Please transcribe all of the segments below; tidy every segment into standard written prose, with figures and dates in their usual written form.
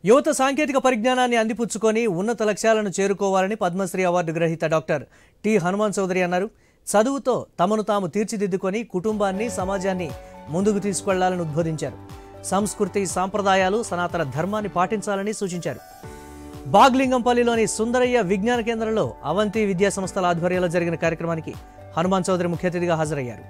యువత సాంకేతిక పరిజ్ఞానాన్ని అందిపుచ్చుకొని ఉన్నత లక్ష్యాలను చేరుకోవాలని పద్మశ్రీ అవార్డు గ్రహీత డాక్టర్ టి హనుమాన్ చౌదరి అన్నారు. చదువుతో తమను తాము తీర్చిదిద్దుకొని కుటుంబాన్ని సమాజాన్ని ముందుకు తీసుకెళ్లాలని ఉద్బోధించారు. సంస్కృతి సాంప్రదాయాలు సనాతన ధర్మాన్ని పాటించాలని సూచించారు. బాగ్లింగంపల్లిలోని సుందరయ్య విజ్ఞాన కేంద్రంలో అవంతి విద్యా సంస్థల ఆధ్వర్యంలో జరిగిన కార్యక్రమానికి హనుమాన్ చౌదరి ముఖ్య అతిథిగా హాజరయ్యారు.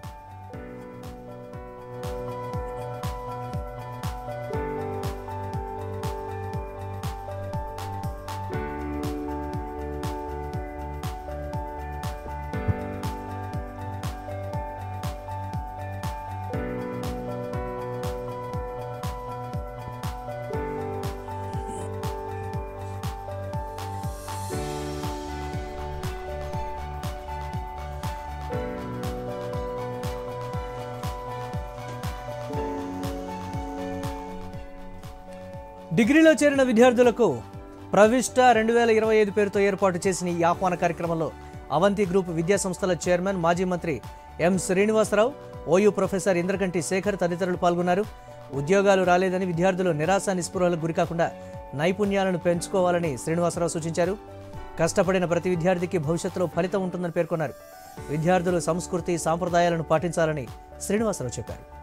డిగ్రీలో చేరిన విద్యార్థులకు ప్రవిష్ట 2025 పేరుతో ఏర్పాటు చేసిన ఈ ఆహ్వాన కార్యక్రమంలో అవంతి గ్రూప్ విద్యా సంస్థల చైర్మన్ మాజీ మంత్రి ఎం శ్రీనివాసరావు, ఓయూ ప్రొఫెసర్ ఇంద్రకంటి శేఖర్ తదితరులు పాల్గొన్నారు. ఉద్యోగాలు రాలేదని విద్యార్థులు నిరాశ నిస్పృహలకు గురికాకుండా నైపుణ్యాలను పెంచుకోవాలని శ్రీనివాసరావు సూచించారు. కష్టపడిన ప్రతి విద్యార్థికి భవిష్యత్తులో ఫలితం ఉంటుందని పేర్కొన్నారు. విద్యార్థులు సంస్కృతి సాంప్రదాయాలను పాటించాలని శ్రీనివాసరావు చెప్పారు.